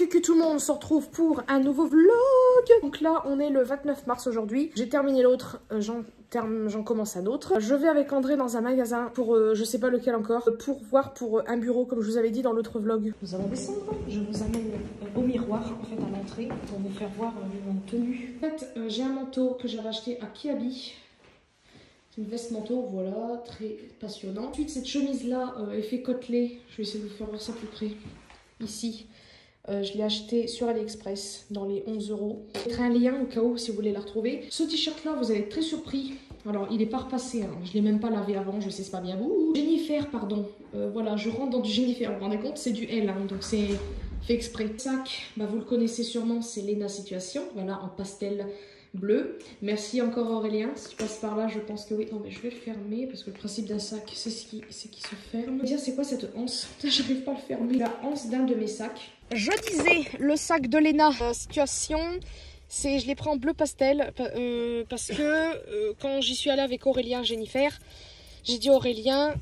Coucou tout le monde, on se retrouve pour un nouveau vlog. Donc là, on est le 29 mars aujourd'hui. J'ai terminé l'autre, j'en commence un autre. Je vais avec André dans un magasin pour, je sais pas lequel encore, pour voir pour un bureau, comme je vous avais dit dans l'autre vlog. Nous allons descendre. Je vous amène au miroir, en fait, à l'entrée, pour vous faire voir mon tenue. En fait, j'ai un manteau que j'avais acheté à Kiabi. C'est une veste manteau, voilà, très passionnant. Ensuite, cette chemise-là, effet côtelé. Je vais essayer de vous faire voir ça plus près. Ici. Je l'ai acheté sur AliExpress dans les 11 €. Je mettrai un lien au cas où si vous voulez la retrouver. Ce t-shirt-là, vous allez être très surpris. Alors, il n'est pas repassé, hein. Je ne l'ai même pas lavé avant, je sais, c'est pas bien. Ouh. Jennifer, pardon. Voilà, je rentre dans du Jennifer. Vous vous rendez compte, c'est du L, hein, donc c'est fait exprès. Le sac, bah, vous le connaissez sûrement, c'est Lena Situation. Voilà, en pastel bleu. Merci encore Aurélien. Si tu passes par là, je pense que oui. Non, mais je vais le fermer parce que le principe d'un sac, c'est qu'il se ferme. Dire, c'est quoi cette anse? J'arrive pas à le fermer. La anse d'un de mes sacs. Je disais, le sac de Lena Situation, je l'ai pris en bleu pastel parce que quand j'y suis allée avec Aurélien, Jennifer, j'ai dit Aurélien,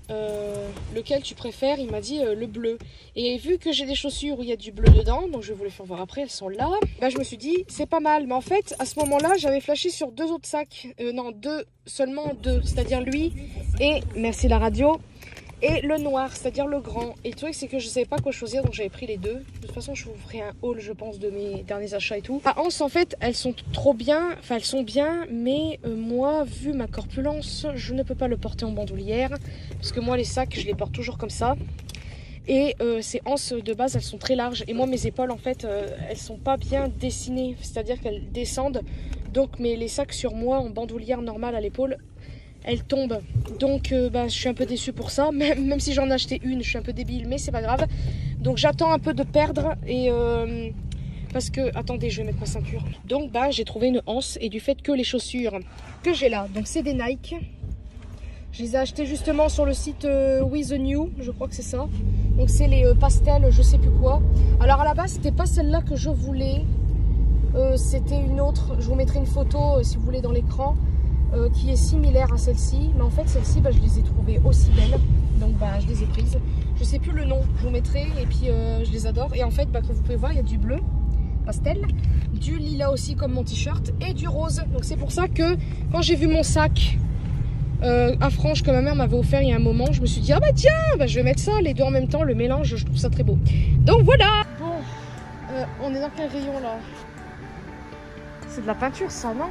lequel tu préfères? Il m'a dit le bleu. Et vu que j'ai des chaussures où il y a du bleu dedans, donc je vais vous les faire voir après, elles sont là. Bah, je me suis dit, c'est pas mal. Mais en fait, à ce moment-là, j'avais flashé sur deux autres sacs. Non, seulement deux. C'est-à-dire lui et, merci la radio, et le noir, c'est-à-dire le grand. Et le truc, c'est que je savais pas quoi choisir, donc j'avais pris les deux. De toute façon, je vous ferai un haul, je pense, de mes derniers achats et tout. La hanse, en fait, elles sont trop bien. Enfin, elles sont bien, mais moi, vu ma corpulence, je ne peux pas le porter en bandoulière. Parce que moi, les sacs, je les porte toujours comme ça. Et ces hanches de base, elles sont très larges. Et moi, mes épaules, en fait, elles sont pas bien dessinées. C'est-à-dire qu'elles descendent. Donc, mais les sacs sur moi, en bandoulière normale à l'épaule, elle tombe, donc bah, je suis un peu déçue pour ça, même si j'en ai acheté une, je suis un peu débile, mais c'est pas grave. Donc j'attends un peu de perdre, et parce que, attendez, je vais mettre ma ceinture. Donc bah, j'ai trouvé une anse, et du fait que les chaussures que j'ai là, donc c'est des Nike. Je les ai achetées justement sur le site With the New, je crois que c'est ça. Donc c'est les pastels, je sais plus quoi. Alors à la base, c'était pas celle-là que je voulais, c'était une autre. Je vous mettrai une photo si vous voulez dans l'écran. Qui est similaire à celle-ci, mais en fait celle-ci bah, je les ai trouvées aussi belles, donc bah, je les ai prises. Je sais plus le nom, je vous mettrai, et puis je les adore. Et en fait bah, comme vous pouvez voir, il y a du bleu pastel, du lilas aussi comme mon t-shirt, et du rose. Donc c'est pour ça que quand j'ai vu mon sac à franges que ma mère m'avait offert il y a un moment, je me suis dit ah bah tiens, bah, je vais mettre ça, les deux en même temps, le mélange, je trouve ça très beau. Donc voilà. Bon, on est dans quel rayon là? C'est de la peinture ça, non?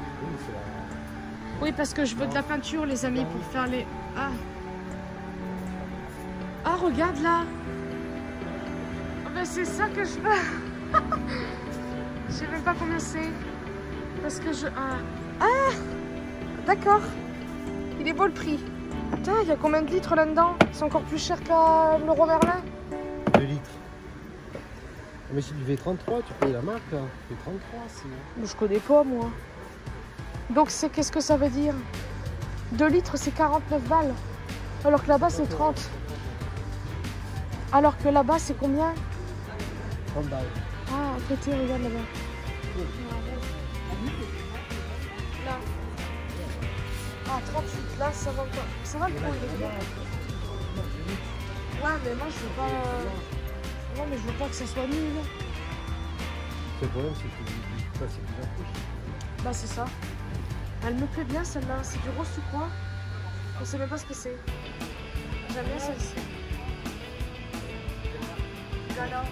Oui, parce que je veux de la peinture, les amis, pour faire les... Ah, ah regarde là. Oh, ben, c'est ça que je veux. Je sais même pas combien c'est. Parce que je... Ah, d'accord. Il est beau le prix. Putain, il y a combien de litres là-dedans? C'est encore plus cher qu'à l'Euro Merlin. 2 litres. Mais c'est du V33, tu payes la marque là. V33, c'est... Je connais pas, moi. Donc c'est qu'est-ce que ça veut dire? 2 litres c'est 49 balles. Alors que là-bas c'est 30. Alors que là-bas c'est combien? 30 balles. Ah à côté, regarde là-bas. Là. Ah 38, là ça va pas. Ça va le prix, il est bien. Ouais mais moi je veux pas. Non mais je veux pas que ça soit nul. Le problème c'est que c'est plus approché. Bah c'est ça. Elle me plaît bien celle-là, c'est du rose turquoise. On sait même pas ce que c'est. J'aime bien celle-ci. Gala.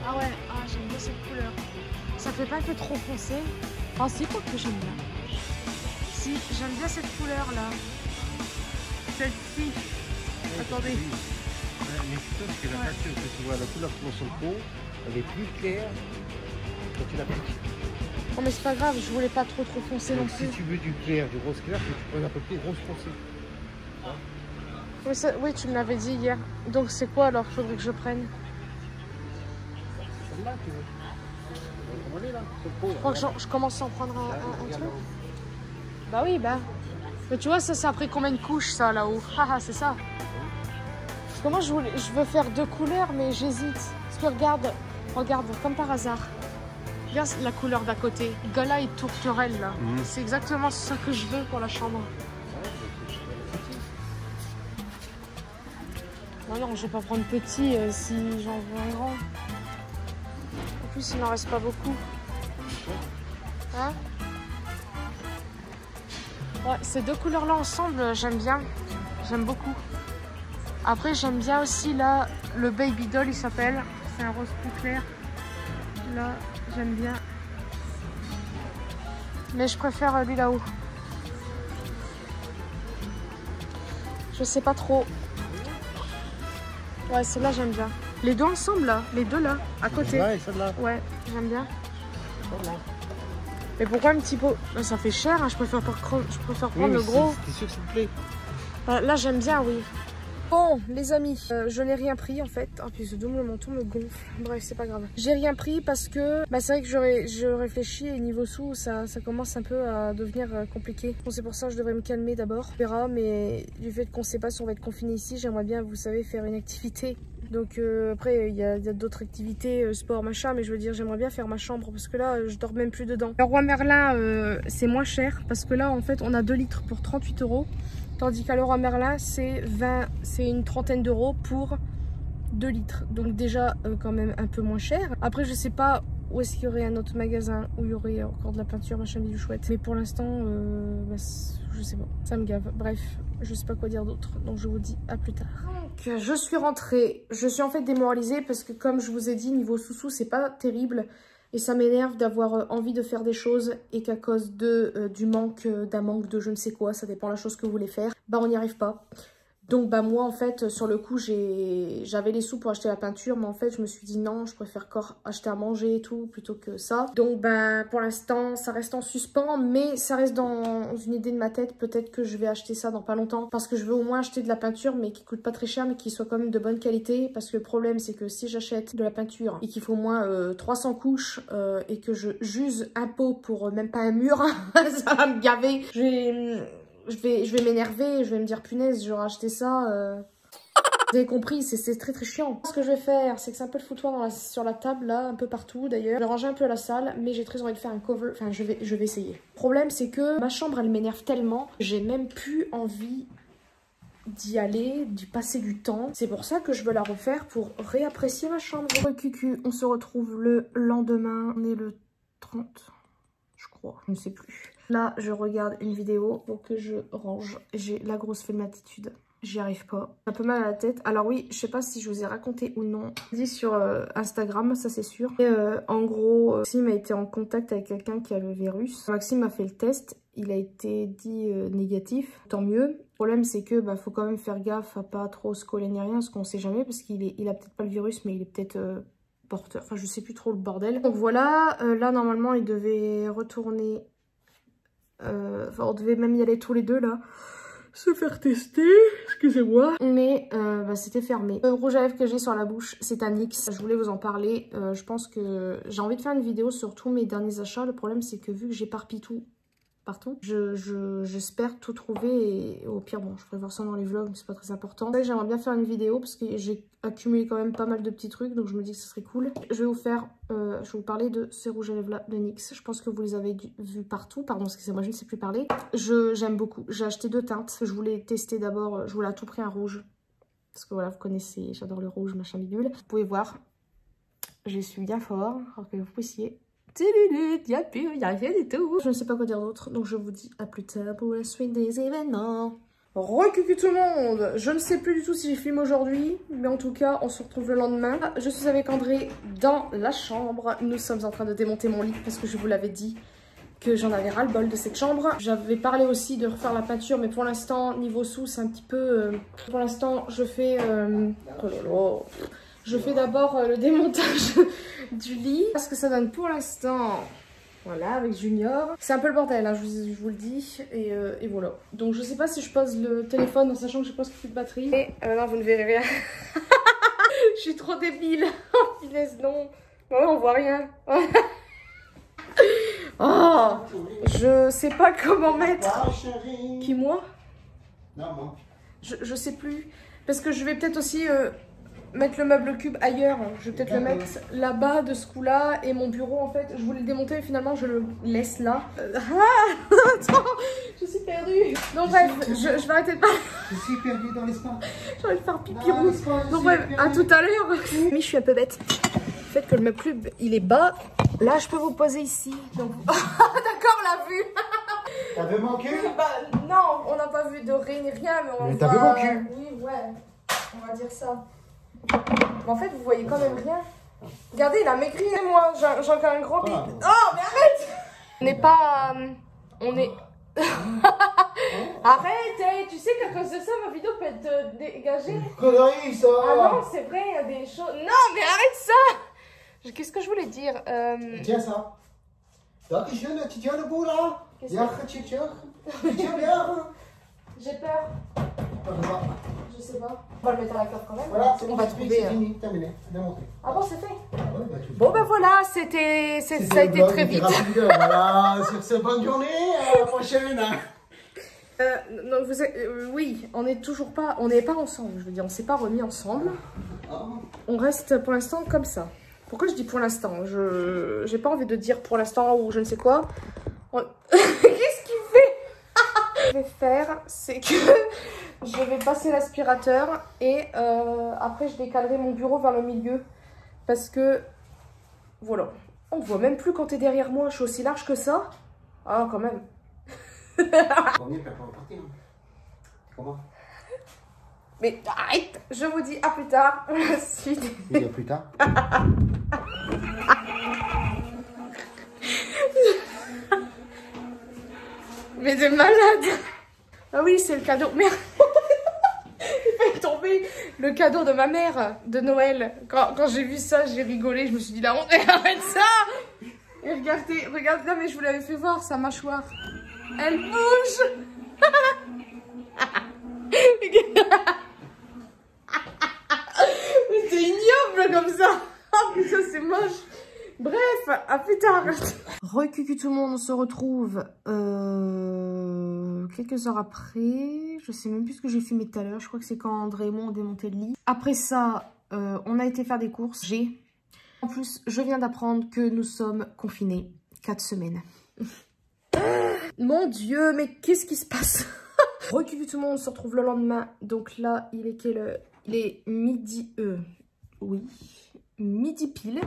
Ah ouais, ah, j'aime bien cette couleur. Ça fait pas un peu trop foncé. Ah si, quoi que j'aime bien. Si, j'aime bien cette couleur là. Celle-ci. Attendez. Mais plutôt parce que la peinture que tu vois, la couleur de son peau, elle est plus claire quand tu la peins. Non mais c'est pas grave, je voulais pas trop foncé non plus. Si tu veux du clair, du rose clair, faut que tu prennes à peu près rose foncé. Oui, oui, tu me l'avais dit hier. Donc c'est quoi alors qu'il faudrait que je prenne? C'est celle-là, tu veux. On est là, je crois que je commence à en prendre un truc. Bah oui, bah. Mais tu vois, ça c'est après combien de couches ça là-haut? Haha, c'est ça. Parce que moi je veux faire 2 couleurs, mais j'hésite. Parce que regarde, comme par hasard. Regarde la couleur d'à côté, Gala et tourterelle là. C'est exactement ça que je veux pour la chambre. Non, non, je vais pas prendre petit si j'en veux un grand. plus, il n'en reste pas beaucoup. Hein? Ouais, ces deux couleurs-là ensemble, j'aime bien. J'aime beaucoup. Après, j'aime bien aussi là, le Baby Doll, il s'appelle. C'est un rose plus clair. Là, j'aime bien. Mais je préfère lui là-haut. Je sais pas trop. Ouais, celle-là, j'aime bien. Les deux ensemble, là. Les deux, là, à côté. Ouais, celle-là. Ouais, j'aime bien. Mais pourquoi un petit pot? Ça fait cher, hein. Je préfère prendre le gros. C'est sûr que ça te plaît. Là, j'aime bien, oui. Bon, les amis, je n'ai rien pris en fait. Oh, puis ce double menton me gonfle. Bref, c'est pas grave. J'ai rien pris parce que c'est vrai que je réfléchis et niveau sous, ça commence un peu à devenir compliqué. Bon, c'est pour ça que je devrais me calmer d'abord. On verra, mais du fait qu'on sait pas si on va être confiné ici, j'aimerais bien, vous savez, faire une activité. Donc après, il y a d'autres activités, sport, machin, mais je veux dire, j'aimerais bien faire ma chambre parce que là, je dors même plus dedans. Le Roi Merlin, c'est moins cher parce que là, en fait, on a 2 litres pour 38 €. Tandis qu'à Leroy Merlin, c'est une trentaine d'euros pour 2 litres. Donc déjà, quand même un peu moins cher. Après, je sais pas où est-ce qu'il y aurait un autre magasin où il y aurait encore de la peinture, machin, bidou chouette. Mais pour l'instant, je sais pas. Ça me gave. Bref, je sais pas quoi dire d'autre. Donc je vous dis à plus tard. Donc, je suis rentrée. Je suis en fait démoralisée parce que comme je vous ai dit, niveau sous-sous, c'est pas terrible. Et ça m'énerve d'avoir envie de faire des choses et qu'à cause d'un manque de je ne sais quoi, ça dépend de la chose que vous voulez faire, bah on n'y arrive pas. Donc bah moi en fait sur le coup j'avais les sous pour acheter la peinture, mais en fait je me suis dit non, je préfère encore acheter à manger et tout plutôt que ça. Donc bah pour l'instant ça reste en suspens, mais ça reste dans une idée de ma tête. Peut-être que je vais acheter ça dans pas longtemps parce que je veux au moins acheter de la peinture mais qui coûte pas très cher mais qui soit quand même de bonne qualité. Parce que le problème c'est que si j'achète de la peinture et qu'il faut au moins 300 couches et que je j'use un pot pour même pas un mur, ça va me gaver. Je vais m'énerver, je vais me dire punaise, j'aurais acheté ça. Vous avez compris, c'est très très chiant. Ce que je vais faire, c'est que c'est un peu le foutoir sur la table là, un peu partout d'ailleurs. Je vais ranger un peu la salle, mais j'ai très envie de faire un cover. Enfin, je vais essayer. Le problème, c'est que ma chambre, elle m'énerve tellement, j'ai même plus envie d'y aller, d'y passer du temps. C'est pour ça que je veux la refaire pour réapprécier ma chambre. Cucu, on se retrouve le lendemain. On est le 30, je crois, je ne sais plus. Là, je regarde une vidéo pour que je range. J'ai la grosse flemmatitude. J'y arrive pas. J'ai un peu mal à la tête. Alors oui, je sais pas si je vous ai raconté ou non. Je dis sur Instagram, ça c'est sûr. Et en gros, Maxime a été en contact avec quelqu'un qui a le virus. Maxime a fait le test. Il a été dit négatif. Tant mieux. Le problème, c'est que faut quand même faire gaffe à pas trop se coller ni rien, parce qu'on sait jamais, parce qu'il a peut-être pas le virus, mais il est peut-être porteur. Enfin, je sais plus trop le bordel. Donc voilà, là normalement, il devait retourner. Enfin, on devait même y aller tous les deux là, se faire tester, excusez-moi. Mais c'était fermé. Le rouge à lèvres que j'ai sur la bouche, c'est un NYX. Je voulais vous en parler. Je pense que j'ai envie de faire une vidéo sur tous mes derniers achats. Le problème, c'est que vu que j'éparpille tout partout, j'espère tout trouver et au pire, bon, je ferai voir ça dans les vlogs, mais c'est pas très important. J'aimerais bien faire une vidéo parce que j'ai accumulé quand même pas mal de petits trucs, donc je me dis que ce serait cool. Je vais vous faire, je vais vous parler de ces rouges à lèvres là de NYX. Je pense que vous les avez vus partout, pardon, excusez-moi, je ne sais plus parler. J'aime beaucoup. J'ai acheté 2 teintes. Je voulais tester d'abord, je voulais à tout prix un rouge. Parce que voilà, vous connaissez, j'adore le rouge, machin bidule. Vous pouvez voir, je suis bien fort, alors que vous puissiez. Il n'y a rien du tout. Je ne sais pas quoi dire d'autre, donc je vous dis à plus tard pour la suite des événements. Re-cucu tout le monde. Je ne sais plus du tout si j'ai filmé aujourd'hui, mais en tout cas, on se retrouve le lendemain. Je suis avec André dans la chambre. Nous sommes en train de démonter mon lit parce que je vous l'avais dit que j'en avais ras le bol de cette chambre. J'avais parlé aussi de refaire la peinture, mais pour l'instant, niveau sous, c'est un petit peu... Pour l'instant, je fais... Oh là là. Je fais d'abord le démontage du lit. Parce que ça donne pour l'instant, voilà, avec Junior. C'est un peu le bordel, hein, je vous le dis. Et voilà. Donc je sais pas si je pose le téléphone en sachant que j'ai presque plus de batterie. Et non, vous ne verrez rien. Je suis trop débile. Oh, finesse, non. Ouais, on voit rien. Oh, je sais pas comment mettre. Qui, moi? Non, moi. Je sais plus. Parce que je vais peut-être aussi... mettre le meuble cube ailleurs, je vais peut-être le mettre là-bas de ce coup-là. Et mon bureau, en fait, je voulais le démonter, mais finalement je le laisse là. Attends, je suis perdue. Donc bref, je vais arrêter de parler. Je suis perdue dans l'espace. J'ai envie de faire pipi rouge. Donc bref, à tout à l'heure. Mais je suis un peu bête. fait que le meuble il est bas. Là, je peux vous poser ici. Donc... D'accord, la vue. T'as vu mon cul? Bah, non, on n'a pas vu de rien ni rien, mais on mais t'as vu mon cul? Oui, ouais. On va dire ça. Mais en fait, vous voyez quand même rien. Regardez, il a maigri, moi. J'ai encore un gros bide. Oh, mais arrête! On n'est pas... on est... Arrête, hey, tu sais qu'à cause de ça, ma vidéo peut être dégagée. Connerie, ça! Ah non, c'est vrai, il y a des choses... Non, mais arrête ça! Qu'est-ce que je voulais dire? Tiens ça. Là, tu tiens le bout, là? Tu tiens bien. J'ai peur. Je sais pas. On va le mettre à la cave quand même. Voilà, on va trouver. C'est fini, terminé. Démonté. Ah bon, c'est fait? Ouais, bah, bon, ben voilà, ça a été très vite. Voilà, sur ce, bonne journée, à la prochaine. Non, oui, on n'est toujours pas, on n'est pas ensemble, je veux dire, on s'est pas remis ensemble. On reste pour l'instant comme ça. Pourquoi je dis pour l'instant? J'ai pas envie de dire pour l'instant ou je ne sais quoi. Qu'est-ce qu'il fait? Ce que je vais faire, c'est que je vais passer l'aspirateur et après je décalerai mon bureau vers le milieu parce que voilà, on voit même plus quand t'es derrière moi. Je suis aussi large que ça. Ah, quand même. Comment? Mais arrête, je vous dis à plus tard. Il y a plus tard. Mais de malade. Ah oui, c'est le cadeau. Merde. Il fait tomber le cadeau de ma mère de Noël. Quand j'ai vu ça, j'ai rigolé. Je me suis dit, la honte, arrête ça. Et regardez, là, mais je vous l'avais fait voir, sa mâchoire. Elle bouge. Mais c'est ignoble comme ça. Oh putain, c'est moche. Bref, à plus tard. Recucu tout le monde, on se retrouve quelques heures après. Je sais même plus ce que j'ai filmé tout à l'heure. Je crois que c'est quand André et moi on démontait le lit. Après ça, on a été faire des courses. En plus, je viens d'apprendre que nous sommes confinés 4 semaines. Mon Dieu, mais qu'est-ce qui se passe? Recucu tout le monde, on se retrouve le lendemain. Donc là, il est quelle heure? Il est midi. Oui. Midi pile.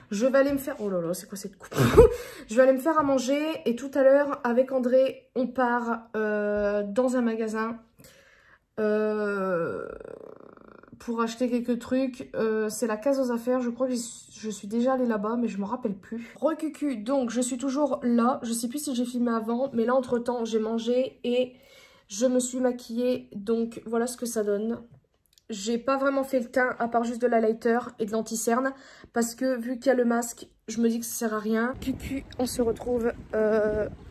Je vais aller me faire... Oh là là, c'est quoi cette coupe? Je vais aller me faire à manger. Et tout à l'heure, avec André, on part dans un magasin pour acheter quelques trucs. C'est la case aux affaires. Je crois que je suis déjà allée là-bas, mais je me rappelle plus. Recucu, donc je suis toujours là. Je sais plus si j'ai filmé avant, mais là, entre-temps, j'ai mangé et je me suis maquillée. Donc, voilà ce que ça donne. J'ai pas vraiment fait le teint à part juste de l'highlighter et de l'anti-cerne parce que vu qu'il y a le masque, je me dis que ça sert à rien. Cucu, on se retrouve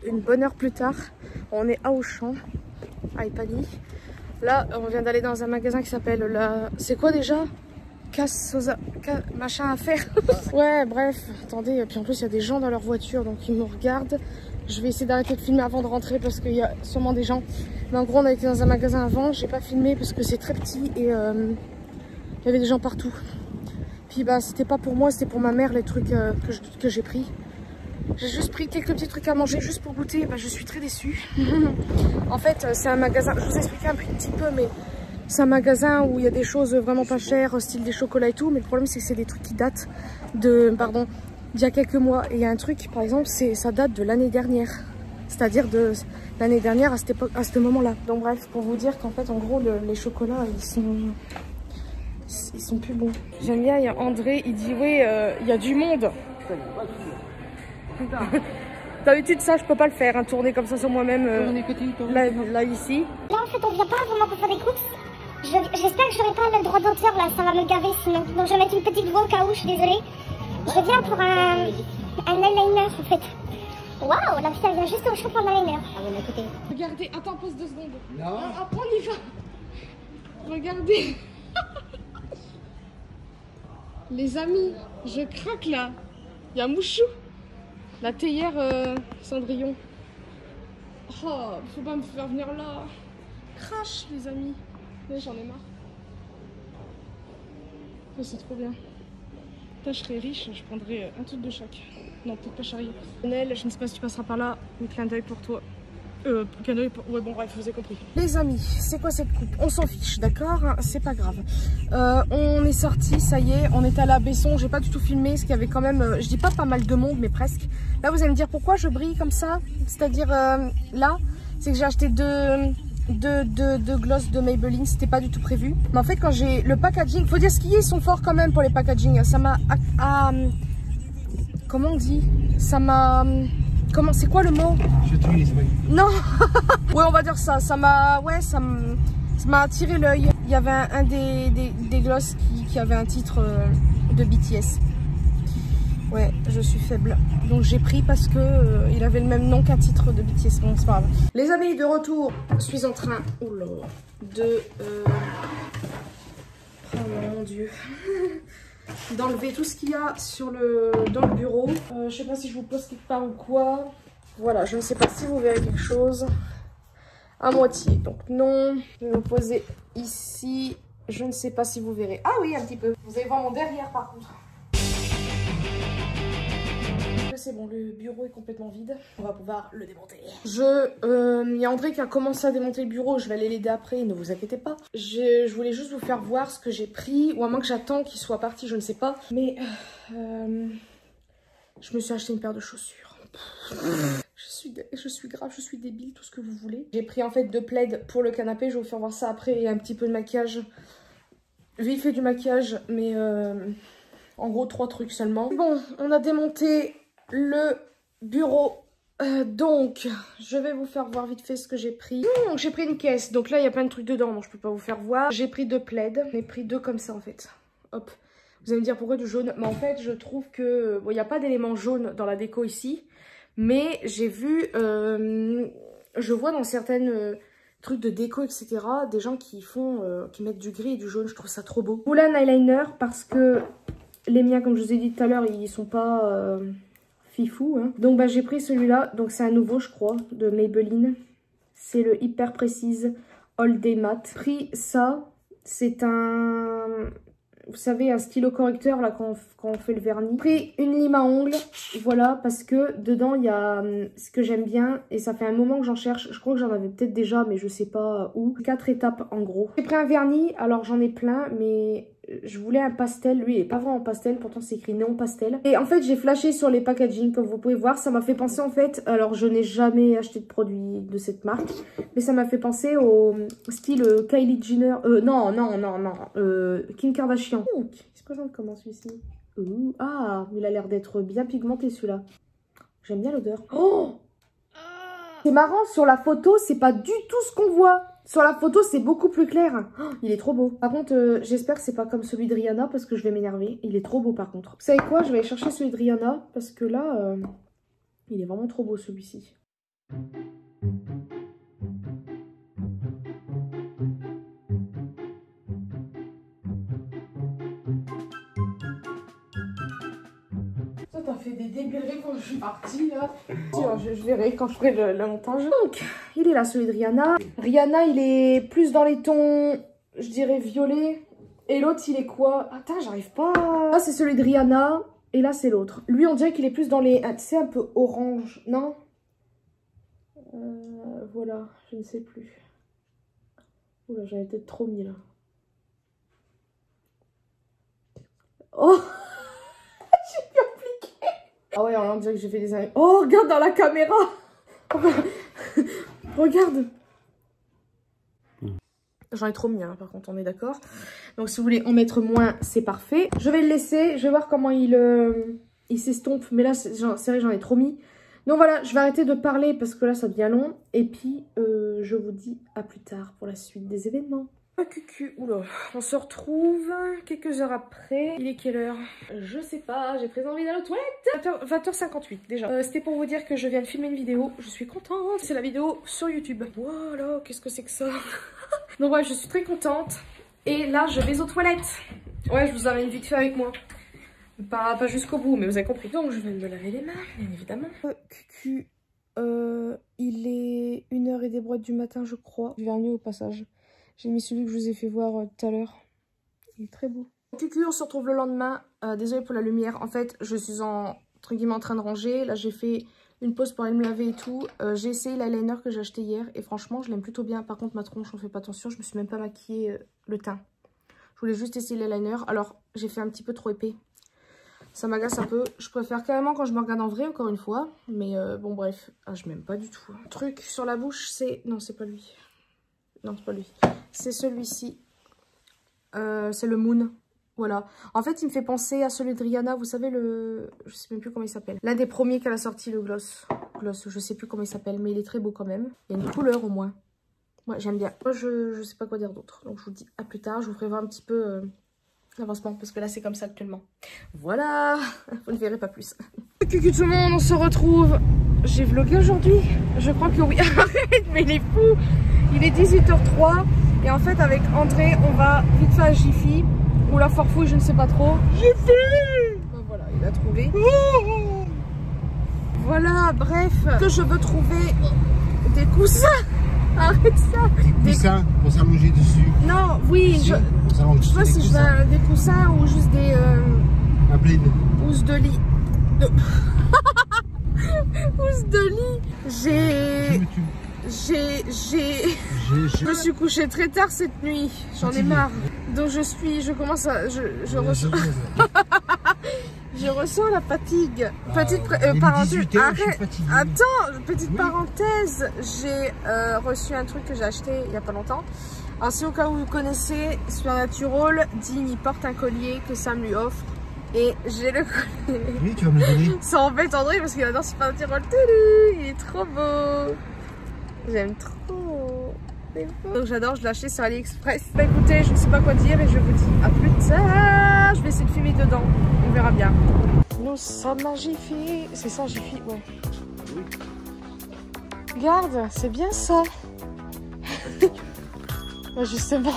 une bonne heure plus tard. On est à Auchan, à Epany. Là, on vient d'aller dans un magasin qui s'appelle la... C'est quoi déjà? Machin à faire. Ouais, bref, attendez. Puis en plus, il y a des gens dans leur voiture, donc ils nous regardent. Je vais essayer d'arrêter de filmer avant de rentrer parce qu'il y a sûrement des gens. Mais en gros, on a été dans un magasin avant. J'ai pas filmé parce que c'est très petit et il y avait des gens partout. Puis bah, c'était pas pour moi, c'était pour ma mère les trucs que j'ai pris. J'ai juste pris quelques petits trucs à manger juste pour goûter. Bah, je suis très déçue. En fait, c'est un magasin. Je vous expliquais un petit peu, mais c'est un magasin où il y a des choses vraiment pas chères, style des chocolats et tout. Mais le problème, c'est que c'est des trucs qui datent de, pardon, d'il y a quelques mois. Et il y a un truc, par exemple, ça date de l'année dernière. C'est-à-dire de l'année dernière à ce moment-là. Donc bref, pour vous dire qu'en fait, en gros, les chocolats, ils sont plus bons. J'aime bien, il y a André, il dit, oui, il y a du monde. D'habitude, ça, je peux pas le faire, hein, tourner comme ça sur moi-même, là, ici. Là, en fait, on vient pas vraiment pour faire des courses. J'espère que j'aurai pas le droit d'auteur, là, ça va me gaver sinon. Donc, je vais mettre une petite voix au cas où, je suis désolée. Je viens pour un eyeliner, en fait. Waouh, la fille, elle vient juste au shop en eyeliner. Ah bon, écoutez. Regardez, attends, pause 2 secondes. Non. Après, on y va. Regardez. Les amis, je craque là. Il y a Mouchou. La théière Cendrillon. Oh, faut pas me faire venir là. Crash, les amis. Ouais, j'en ai marre. Oh, c'est trop bien. Putain, je serais riche, je prendrais un truc de chaque. Non, peut-être pas Charlie. Lionel, je ne sais pas si tu passeras par là. Un clin d'œil pour toi. Canoë, ouais bon bref, je vous ai compris. Les amis, c'est quoi cette coupe? On s'en fiche, d'accord? C'est pas grave. On est sorti, ça y est, on est allé à Besson, j'ai pas du tout filmé, parce qu'il y avait quand même, je dis pas pas mal de monde, mais presque. Là vous allez me dire pourquoi je brille comme ça, c'est-à-dire là, c'est que j'ai acheté deux glosses de Maybelline, c'était pas du tout prévu. Mais en fait quand j'ai le packaging, faut dire ce qu'ils sont forts quand même pour les packaging, ça m'a... comment on dit? Ça m'a... Comment, c'est quoi le mot? Je te dis, non. Ouais, on va dire ça. Ça m'a, ouais, ça m'a attiré l'œil. Il y avait un des glosses qui avait un titre de BTS. Ouais, je suis faible. Donc j'ai pris parce que il avait le même nom qu'un titre de BTS. Bon, c'est pas grave. Les amis, de retour. Je suis en train, de, oh mon Dieu. D'enlever tout ce qu'il y a dans le bureau. Je sais pas si je vous pose quelque part ou quoi. Voilà, je ne sais pas si vous verrez quelque chose. À moitié, donc non. Je vais me poser ici. Je ne sais pas si vous verrez. Ah oui, un petit peu. Vous allez voir mon derrière par contre. C'est bon, le bureau est complètement vide. On va pouvoir le démonter. Il y a André qui a commencé à démonter le bureau. Je vais aller l'aider après, ne vous inquiétez pas. Je voulais juste vous faire voir ce que j'ai pris. Ou à moins que j'attends qu'il soit parti, je ne sais pas. Mais je me suis acheté une paire de chaussures. Je suis grave, je suis débile, tout ce que vous voulez. J'ai pris en fait 2 plaids pour le canapé. Je vais vous faire voir ça après. Et un petit peu de maquillage. Vite fait du maquillage, mais en gros 3 trucs seulement. Bon, on a démonté le bureau, donc je vais vous faire voir vite fait ce que j'ai pris. J'ai pris une caisse, donc là il y a plein de trucs dedans, donc je peux pas vous faire voir. J'ai pris 2 plaids, j'ai pris 2 comme ça en fait. Hop, vous allez me dire pourquoi du jaune, mais en fait je trouve que bon, il n'y a pas d'élément jaune dans la déco ici, mais j'ai vu, je vois dans certaines trucs de déco etc, des gens qui mettent du gris et du jaune, je trouve ça trop beau. Vous un eyeliner parce que les miens, comme je vous ai dit tout à l'heure, ils sont pas fifou, hein. Donc bah, j'ai pris celui-là, donc c'est un nouveau je crois de Maybelline, c'est le Hyper Précise All Day Matte. Pris ça, c'est un, vous savez, un stylo correcteur là quand on fait le vernis. Pris une lime à ongles, voilà, parce que dedans il y a ce que j'aime bien et ça fait un moment que j'en cherche. Je crois que j'en avais peut-être déjà mais je sais pas où. 4 étapes en gros. J'ai pris un vernis, alors j'en ai plein mais je voulais un pastel, lui il est pas vraiment pastel, pourtant c'est écrit néon pastel. Et en fait j'ai flashé sur les packaging comme vous pouvez voir, ça m'a fait penser en fait, alors je n'ai jamais acheté de produit de cette marque, mais ça m'a fait penser au style Kylie Jenner, Kim Kardashian. Il se présente comment celui-ci? Ah, il a l'air d'être bien pigmenté celui-là. J'aime bien l'odeur. Oh, c'est marrant, sur la photo c'est pas du tout ce qu'on voit. Sur la photo, c'est beaucoup plus clair. Oh, il est trop beau. Par contre, j'espère que c'est pas comme celui de Rihanna parce que je vais m'énerver. Il est trop beau par contre. Vous savez quoi? Je vais aller chercher celui de Rihanna parce que là, il est vraiment trop beau celui-ci. Ça, t'as fait des débileries quand je suis partie là. Je verrai quand je ferai le montage. Donc, il est là celui de Rihanna. Rihanna, il est plus dans les tons, je dirais violet. Et l'autre, il est quoi? Attends, j'arrive pas. Là, c'est celui de Rihanna. Et là, c'est l'autre. Lui, on dirait qu'il est plus dans les... Tu sais, un peu orange, non? Voilà, je ne sais plus. Oula, j'avais peut-être trop mis là. Oh. J'ai bien appliqué. Ah ouais, on dirait que j'ai fait des... Oh, regarde dans la caméra. Regarde. J'en ai trop mis, hein, par contre, on est d'accord. Donc, si vous voulez en mettre moins, c'est parfait. Je vais le laisser. Je vais voir comment il s'estompe. Mais là, c'est vrai, j'en ai trop mis. Donc, voilà, je vais arrêter de parler parce que là, ça devient long. Et puis, je vous dis à plus tard pour la suite des événements. Cucu, oula, on se retrouve quelques heures après. Il est quelle heure? Je sais pas, j'ai très envie d'aller aux toilettes. 20h58 déjà. C'était pour vous dire que je viens de filmer une vidéo. Je suis contente. C'est la vidéo sur YouTube. Voilà, qu'est-ce que c'est que ça? Donc ouais, je suis très contente. Et là, je vais aux toilettes. Ouais, je vous amène vite fait avec moi. Pas jusqu'au bout, mais vous avez compris. Donc je vais me laver les mains, bien évidemment. Cucu, il est 1h et des brouettes du matin, je crois. Du vernis au passage. J'ai mis celui que je vous ai fait voir tout à l'heure. Il est très beau. Cucu, on se retrouve le lendemain. Désolée pour la lumière. En fait, je suis en entre guillemets en train de ranger. Là, j'ai fait une pause pour aller me laver et tout. J'ai essayé l'eyeliner que j'ai acheté hier et franchement, je l'aime plutôt bien. Par contre, ma tronche, on fait pas attention. Je me suis même pas maquillée le teint. Je voulais juste essayer l'eyeliner. Alors, j'ai fait un petit peu trop épais. Ça m'agace un peu. Je préfère carrément quand je me regarde en vrai, encore une fois. Mais bon, bref. Ah, je m'aime pas du tout. Le truc sur la bouche, c'est... Non, c'est pas lui. Non, c'est pas lui. C'est celui-ci. C'est le Moon. Voilà. En fait, il me fait penser à celui de Rihanna. Vous savez, le... Je sais même plus comment il s'appelle. L'un des premiers qu'elle a sorti, le gloss. Je sais plus comment il s'appelle, mais il est très beau quand même. Il y a une couleur au moins. Ouais, j'aime bien. Moi, je sais pas quoi dire d'autre. Donc, je vous dis à plus tard. Je vous ferai voir un petit peu... l'avancement, parce que là c'est comme ça actuellement. Voilà, vous ne verrez pas plus. Coucou tout le monde, on se retrouve. J'ai vlogué aujourd'hui, je crois que oui. Arrête, mais il est fou. Il est 18h03 et en fait avec André on va vite fait à Jiffy ou la Forfouille, je ne sais pas trop. Jiffy, ben voilà, il a trouvé. Voilà, bref, que je veux trouver des coussins. Arrête ça. Des coussins pour s'allonger dessus. Non, oui, je sais pas si je veux des coussins ou juste des... Un plaid. Housse de lit. Housse de lit. Je me suis couchée très tard cette nuit. J'en ai marre. Donc je commence à... Je ressens... Je ressens la fatigue. Petite parenthèse. Arrête. Attends, petite parenthèse. J'ai reçu un truc que j'ai acheté il n'y a pas longtemps. Alors si au cas où vous connaissez, Supernatural, Dean il porte un collier que Sam lui offre. Et j'ai le collier. Oui, tu vas me le donner. Ça embête André parce qu'il adore Supernatural. Il est trop beau. J'aime trop. Donc j'adore, je l'ai acheté sur AliExpress. Bah écoutez, je ne sais pas quoi dire et je vous dis à plus tard. Je vais essayer de filmer dedans, on verra bien. Nous sommes à Jiffy. C'est ça Jiffy, ouais. Oui. Regarde, c'est bien ça. Bah justement,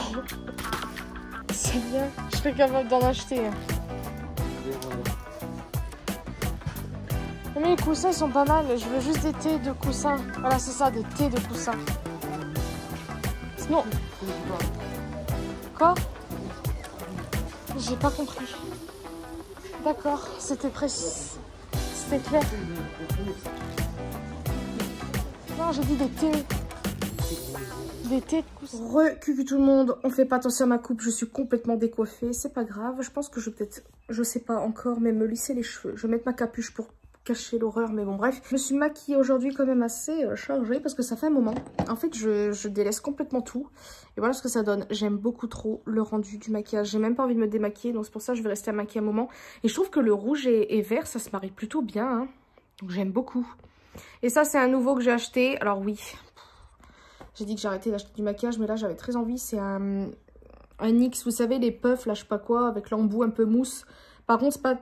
c'est bien. Je serais capable d'en acheter. Mais les coussins sont pas mal. Je veux juste des thés de coussins. Voilà, c'est ça, des thés de coussins. Sinon... Quoi? J'ai pas compris. D'accord, c'était précis. C'était clair. Non, j'ai dit des thés. Des thés de coussins. Re-cucu tout le monde. On fait pas attention à ma coupe. Je suis complètement décoiffée. C'est pas grave. Je pense que je vais peut-être, je sais pas encore, mais me lisser les cheveux. Je vais mettre ma capuche pour cacher l'horreur, mais bon bref. Je me suis maquillée aujourd'hui quand même assez chargée parce que ça fait un moment. En fait je délaisse complètement tout et voilà ce que ça donne. J'aime beaucoup trop le rendu du maquillage. J'ai même pas envie de me démaquiller, donc c'est pour ça que je vais rester à maquiller un moment. Et je trouve que le rouge et vert ça se marie plutôt bien, hein. Donc j'aime beaucoup. Et ça c'est un nouveau que j'ai acheté. Alors oui, j'ai dit que j'arrêtais d'acheter du maquillage, mais là j'avais très envie. C'est un NYX, vous savez les puffs là je sais pas quoi, avec l'embout un peu mousse. Par contre c'est pas...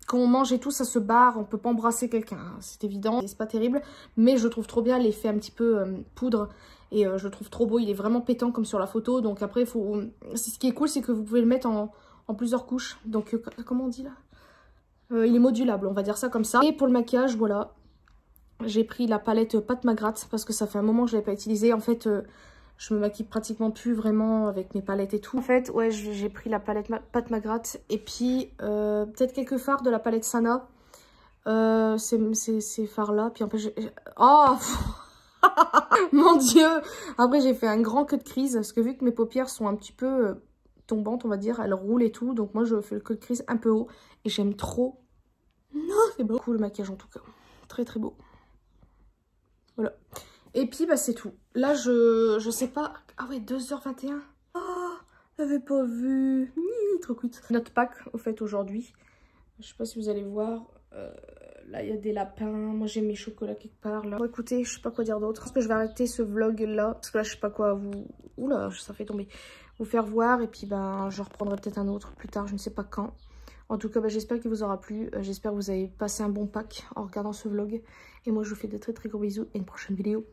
Quand on mange et tout, ça se barre, on peut pas embrasser quelqu'un, hein, c'est évident, c'est pas terrible. Mais je trouve trop bien l'effet un petit peu poudre et je le trouve trop beau, il est vraiment pétant comme sur la photo. Donc après, il faut... ce qui est cool, c'est que vous pouvez le mettre en plusieurs couches. Donc comment on dit là, il est modulable, on va dire ça comme ça. Et pour le maquillage, voilà, j'ai pris la palette Pat McGrath parce que ça fait un moment que je l'avais pas utilisée. En fait... je me maquille pratiquement plus vraiment avec mes palettes et tout. En fait, ouais, j'ai pris la palette Pat McGrath et puis peut-être quelques fards de la palette Sana. Ces fards-là. Puis après, oh mon Dieu. Après, j'ai fait un grand cut crease parce que vu que mes paupières sont un petit peu tombantes, on va dire, elles roulent et tout. Donc moi, je fais le cut crease un peu haut et j'aime trop. Non, c'est beau. Cool le maquillage en tout cas. Très très beau. Voilà. Et puis, bah, c'est tout. Là, je sais pas... Ah ouais, 2h21. Oh, j'avais pas vu. Trop cool. Notre Pâques, au fait, aujourd'hui. Je sais pas si vous allez voir. Là, il y a des lapins. Moi, j'ai mes chocolats quelque part, là. Bon, écoutez, je sais pas quoi dire d'autre. Je pense que je vais arrêter ce vlog-là. Parce que là, je sais pas quoi vous... Oula, ça fait tomber. Vous faire voir. Et puis, ben, je reprendrai peut-être un autre plus tard. Je ne sais pas quand. En tout cas, bah, j'espère qu'il vous aura plu. J'espère que vous avez passé un bon Pâques en regardant ce vlog. Et moi, je vous fais de très très gros bisous et une prochaine vidéo.